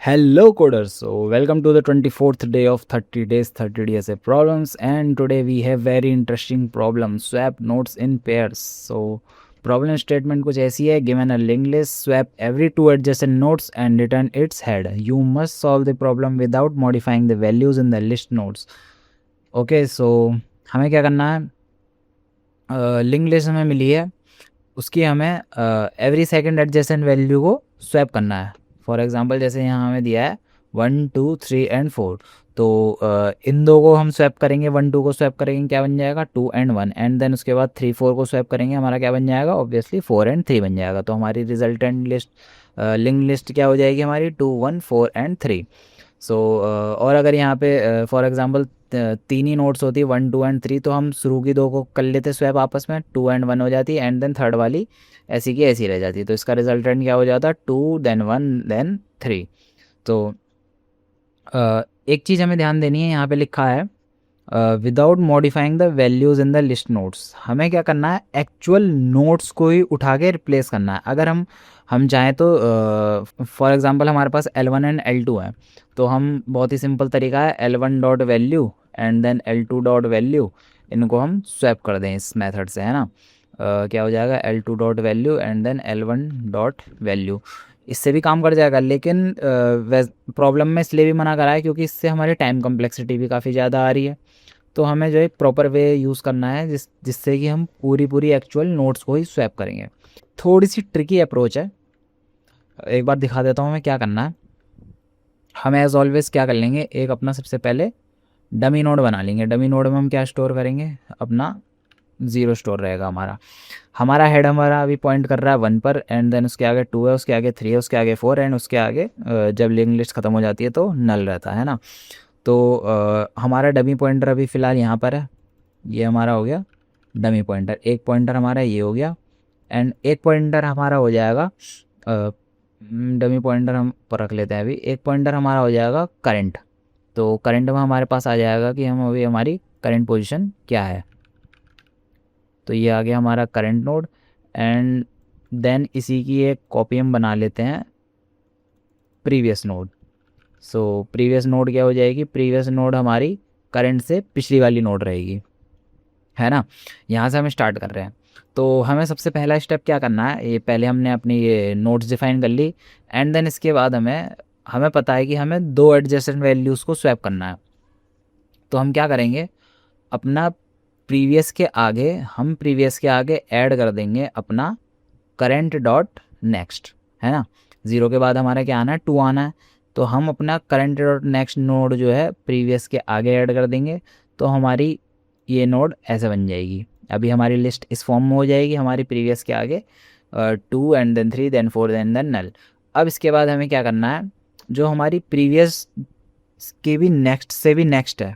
Hello coders, so welcome to the 24th day of 30 days 30 DSA problems, and today we have very interesting problem, swap nodes in pairs. So problem statement कुछ ऐसी है, given a linked list, swap every two adjacent nodes and return its head. You must solve the problem without modifying the values in the list nodes. Okay, so हमें क्या करना है, link list हमें मिली है, उसकी हमें एवरी सेकंड एडजेसेंट वैल्यू को swap करना है. फॉर एग्जांपल जैसे यहाँ हमें दिया है 1 2 3 एंड 4, तो इन दो को हम स्वैप करेंगे, 1 2 को स्वैप करेंगे, क्या बन जाएगा 2 and 1, एंड देन उसके बाद 3 4 को स्वैप करेंगे, हमारा क्या बन जाएगा ऑब्वियसली 4 and 3 बन जाएगा. तो हमारी रिजल्टेंट लिस्ट लिंक लिस्ट क्या हो जाएगी हमारी 2 1 4 and 3. सो और अगर यहाँ पे फॉर एग्जांपल तीन ही नोट्स होती है 1 2 and 3, तो हम शुरू की दो को कर लेते स्वैप आपस में, 2 and 1 हो जाती है, एंड देन थर्ड वाली ऐसी की ऐसी रह जाती है. तो इसका रिजल्टेंट क्या हो जाता, 2 then 1 then 3. तो एक चीज़ हमें ध्यान देनी है, यहाँ पे लिखा है without modifying the values in the list notes. हमें क्या करना है, एक्चुअल नोट्स को ही उठा के रिप्लेस करना है. अगर हम चाहें तो फॉर एग्जांपल हमारे पास L1 एंड L2 है, तो हम बहुत ही सिंपल तरीका है L1 dot value and then L2 dot value, इनको हम स्वैप कर दें इस मेथड से, है ना. क्या हो जाएगा L2 dot value and then L1 dot value. इससे भी काम कर जाएगा, लेकिन प्रॉब्लम में इसलिए भी मना करा है क्योंकि इससे हमारी टाइम कम्प्लेक्सिटी भी काफ़ी ज़्यादा आ रही है. तो हमें जो है प्रॉपर वे यूज़ करना है जिससे कि हम पूरी एक्चुअल नोट्स को ही स्वैप करेंगे. थोड़ी सी ट्रिकी अप्रोच है, एक बार दिखा देता हूँ हमें क्या करना है. हम एज ऑलवेज़ क्या कर लेंगे, एक अपना सबसे पहले डमी नोड बना लेंगे. डमी नोड में हम क्या स्टोर करेंगे, अपना 0 स्टोर रहेगा. हमारा हेड हमारा अभी पॉइंट कर रहा है 1 पर, एंड देन उसके आगे 2 है, उसके आगे 3 है, उसके आगे 4, एंड उसके आगे जब लिंक लिस्ट ख़त्म हो जाती है तो नल रहता है ना. तो हमारा डमी पॉइंटर अभी फ़िलहाल यहाँ पर है, ये हमारा हो गया डमी पॉइंटर. एक पॉइंटर हमारा ये हो गया, एंड एक पॉइंटर हमारा हो जाएगा डमी पॉइंटर हम पर रख लेते हैं अभी. एक पॉइंटर हमारा हो जाएगा करंट. तो करंट में हमारे पास आ जाएगा कि हम अभी हमारी करंट पोजीशन क्या है. तो ये आ गया हमारा करंट नोड, एंड देन इसी की एक कॉपी हम बना लेते हैं previous node. So previous node क्या हो जाएगी, प्रीवियस नोड हमारी करंट से पिछली वाली नोड रहेगी, है ना. यहाँ से हम स्टार्ट कर रहे हैं. तो हमें सबसे पहला स्टेप क्या करना है, ये पहले हमने अपनी ये नोड्स डिफाइन कर ली, एंड देन इसके बाद हमें पता है कि हमें दो एडजेसेंट वैल्यूज़ को स्वैप करना है. तो हम क्या करेंगे, अपना प्रीवियस के आगे ऐड कर देंगे अपना करंट डॉट नेक्स्ट, है ना. 0 के बाद हमारा क्या आना है, 2 आना है. तो हम अपना करंट डॉट नेक्स्ट नोड जो है प्रीवियस के आगे ऐड कर देंगे, तो हमारी ये नोड ऐसे बन जाएगी. अभी हमारी लिस्ट इस फॉर्म में हो जाएगी, हमारी प्रीवियस के आगे 2 एंड देन 3 देन 4 देन नल. अब इसके बाद हमें क्या करना है, जो हमारी प्रीवियस के भी नेक्स्ट से भी नेक्स्ट है,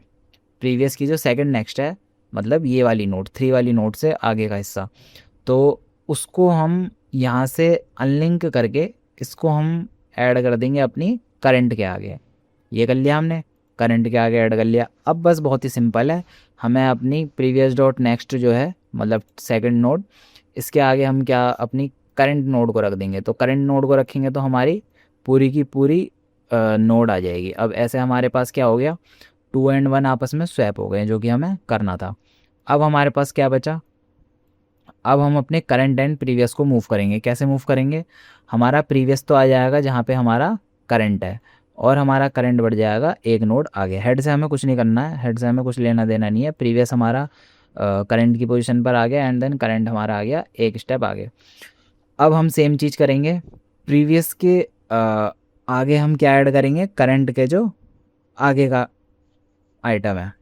प्रीवियस की जो सेकंड नेक्स्ट है, मतलब ये वाली नोड 3 वाली नोड से आगे का हिस्सा, तो उसको हम यहाँ से अनलिंक करके इसको हम ऐड कर देंगे अपनी करंट के आगे. ये कर लिया हमने, करंट के आगे ऐड कर लिया. अब बस बहुत ही सिंपल है, हमें अपनी प्रीवियस डॉट नेक्स्ट जो है मतलब सेकंड नोड, इसके आगे हम क्या अपनी करंट नोड को रख देंगे. तो करंट नोड को रखेंगे तो हमारी पूरी की पूरी नोड आ जाएगी. अब ऐसे हमारे पास क्या हो गया, 2 and 1 आपस में स्वैप हो गए, जो कि हमें करना था. अब हमारे पास क्या बचा, अब हम अपने करंट एंड प्रीवियस को मूव करेंगे. कैसे मूव करेंगे, हमारा प्रीवियस तो आ जाएगा जहाँ पे हमारा करंट है, और हमारा करंट बढ़ जाएगा एक नोड आगे. हेड से हमें कुछ नहीं करना है, हेड से हमें कुछ लेना देना नहीं है. प्रीवियस हमारा करंट की पोजीशन पर आ गया, एंड देन करंट हमारा आ गया एक स्टेप आगे. अब हम सेम चीज़ करेंगे, प्रीवियस के आगे हम क्या ऐड करेंगे, करंट के जो आगे का आइटम है,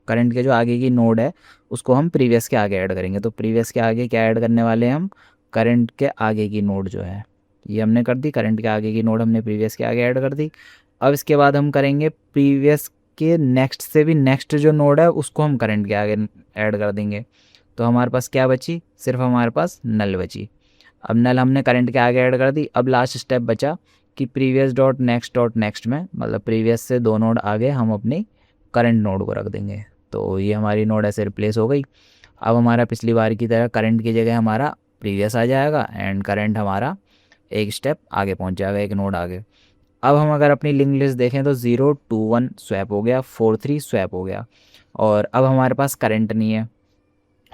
करंट के जो आगे की नोड है उसको हम प्रीवियस के आगे ऐड करेंगे. तो प्रीवियस के आगे क्या ऐड करने वाले हैं हम, करंट के आगे की नोड जो है ये हमने कर दी, करंट के आगे की नोड हमने प्रीवियस के आगे ऐड कर दी. अब इसके बाद हम करेंगे प्रीवियस के नेक्स्ट से भी नेक्स्ट जो नोड है उसको हम करंट के आगे ऐड कर देंगे. तो हमारे पास क्या बची, सिर्फ हमारे पास नल बची. अब नल हमने करंट के आगे ऐड कर दी. अब लास्ट स्टेप बचा कि प्रीवियस डॉट नेक्स्ट में, मतलब प्रीवियस से दो नोड आगे हम अपनी करंट नोड को रख देंगे. तो ये हमारी नोड ऐसे रिप्लेस हो गई. अब हमारा पिछली बार की तरह करंट की जगह हमारा प्रीवियस आ जाएगा, एंड करंट हमारा एक स्टेप आगे पहुंच जाएगा, एक नोड आगे. अब हम अगर अपनी लिंक लिस्ट देखें तो 0 2 1 स्वैप हो गया, 4 3 स्वैप हो गया, और अब हमारे पास करंट नहीं है।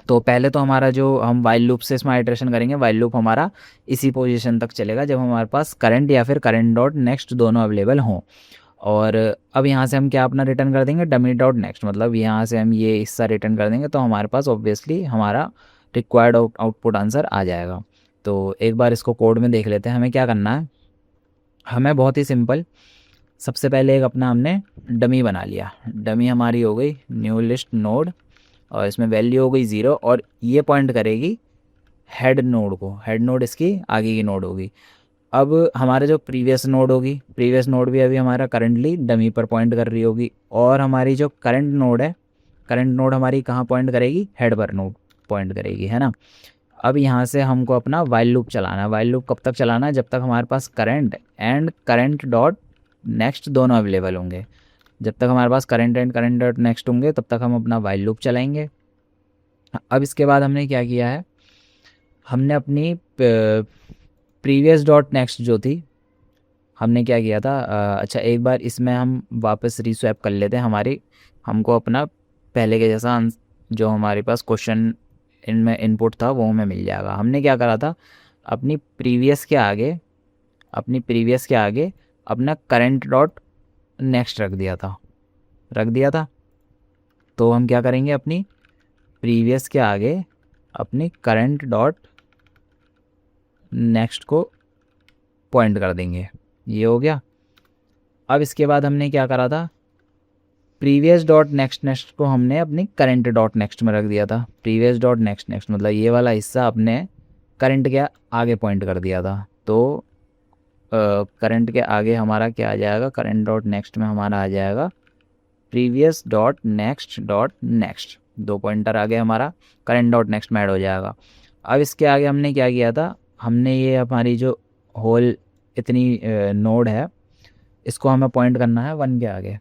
तो पहले तो हमारा जो हम वाइल लूप से इसमें आइटरेशन करेंगे, वाइल लूप हमारा इसी पोजीशन तक चलेगा जब हमारे पास करंट या फिर करंट डॉट नेक्स्ट दोनों अवेलेबल हों। और अब यहाँ से हम क्या अपना रिटर्न कर देंगे, डमी डॉट नेक्स्ट, मतलब यहाँ से हम ये हिस्सा रिटर्न कर देंगे, तो हमारे पास ऑब्वियसली हमारा रिक्वायर्ड आउटपुट आंसर आ जाएगा। तो एक बार इसको कोड में देख लेते हैं हमें क्या करना है। हमें बहुत ही सिंपल, सबसे पहले एक अपना हमने डमी बना लिया, डमी हमारी हो गई न्यू लिस्ट नोड, और इसमें वैल्यू हो गई 0, और ये पॉइंट करेगी हेड नोड को, हेड नोड इसकी आगे की नोड होगी। अब हमारे जो प्रीवियस नोड होगी, प्रीवियस नोड भी अभी हमारा करंटली डमी पर पॉइंट कर रही होगी, और हमारी जो करंट नोड है, करंट नोड हमारी कहाँ पॉइंट करेगी, हेड पर नोड पॉइंट करेगी, है ना। अब यहाँ से हमको अपना वाइल लूप चलाना है। वाइल लूप कब तक चलाना है, जब तक हमारे पास current and current dot next दोनों अवेलेबल होंगे। जब तक हमारे पास current and current dot next होंगे तब तक हम अपना वाइल लूप चलाएंगे। अब इसके बाद हमने क्या किया है, हमने अपनी प्रीवियस डॉट नेक्स्ट जो थी, हमने क्या किया था, अच्छा एक बार इसमें हम वापस रीस्वैप कर लेते हैं, हमारी हमको अपना पहले के जैसा जो हमारे पास क्वेश्चन इनमें इनपुट था वो हमें मिल जाएगा। हमने क्या करा था, अपनी प्रीवियस के आगे, अपनी प्रीवियस के आगे अपना करंट डॉट नेक्स्ट रख दिया था, रख दिया था। तो हम क्या करेंगे, अपनी प्रीवियस के आगे अपनी करंट डॉट नेक्स्ट को पॉइंट कर देंगे, ये हो गया। अब इसके बाद हमने क्या करा था, प्रीवियस डॉट नेक्स्ट नेक्स्ट को हमने अपनी करंट डॉट नेक्स्ट में रख दिया था। प्रीवियस डॉट नेक्स्ट नेक्स्ट मतलब ये वाला हिस्सा अपने करंट के आगे पॉइंट कर दिया था। तो करंट के आगे हमारा क्या आ जाएगा, करंट डॉट नेक्स्ट में हमारा आ जाएगा प्रीवियस डॉट नेक्स्ट, दो पॉइंटर आगे हमारा करंट डॉट नेक्स्ट में ऐड हो जाएगा। अब इसके आगे हमने क्या किया था, हमने ये हमारी जो होल इतनी नोड है इसको हमें पॉइंट करना है 1 के आगे।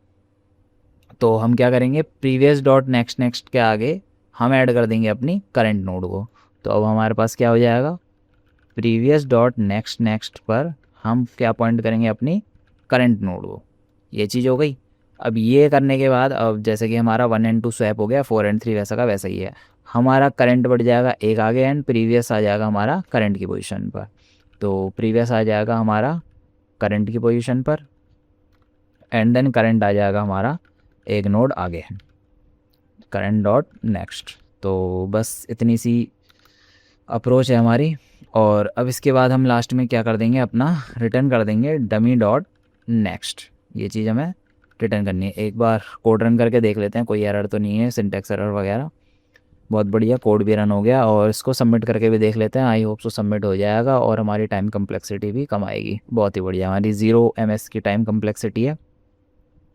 तो हम क्या करेंगे, प्रीवियस डॉट नेक्स्ट नेक्स्ट के आगे हम ऐड कर देंगे अपनी करंट नोड को। तो अब हमारे पास क्या हो जाएगा, प्रीवियस डॉट नेक्स्ट नेक्स्ट पर हम क्या पॉइंट करेंगे, अपनी करंट नोड को। ये चीज़ हो गई। अब ये करने के बाद, अब जैसे कि हमारा 1 and 2 स्वैप हो गया, 4 and 3 वैसा का वैसा ही है, हमारा करंट बढ़ जाएगा एक आगे एंड प्रीवियस आ जाएगा हमारा करंट की पोजीशन पर। तो प्रीवियस आ जाएगा हमारा करंट की पोजीशन पर एंड देन करंट आ जाएगा हमारा एक नोड आगे, करंट डॉट नेक्स्ट। तो बस इतनी सी अप्रोच है हमारी। और अब इसके बाद हम लास्ट में क्या कर देंगे, अपना रिटर्न कर देंगे डमी डॉट नेक्स्ट। ये चीज़ हमें रिटर्न करनी है। एक बार कोड रन करके देख लेते हैं कोई एरर तो नहीं है, सिंटैक्स एरर वगैरह। बहुत बढ़िया, कोड भी रन हो गया, और इसको सबमिट करके भी देख लेते हैं। आई होप सो सबमिट हो जाएगा और हमारी टाइम कम्प्लेक्सिटी भी कम आएगी। बहुत ही बढ़िया, हमारी 0 ms की टाइम कम्प्लेक्सिटी है।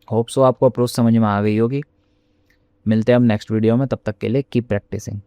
होप सो आपको अप्रोच समझ में आ गई होगी। मिलते हैं हम नेक्स्ट वीडियो में, तब तक के लिए कीप प्रैक्टिसिंग।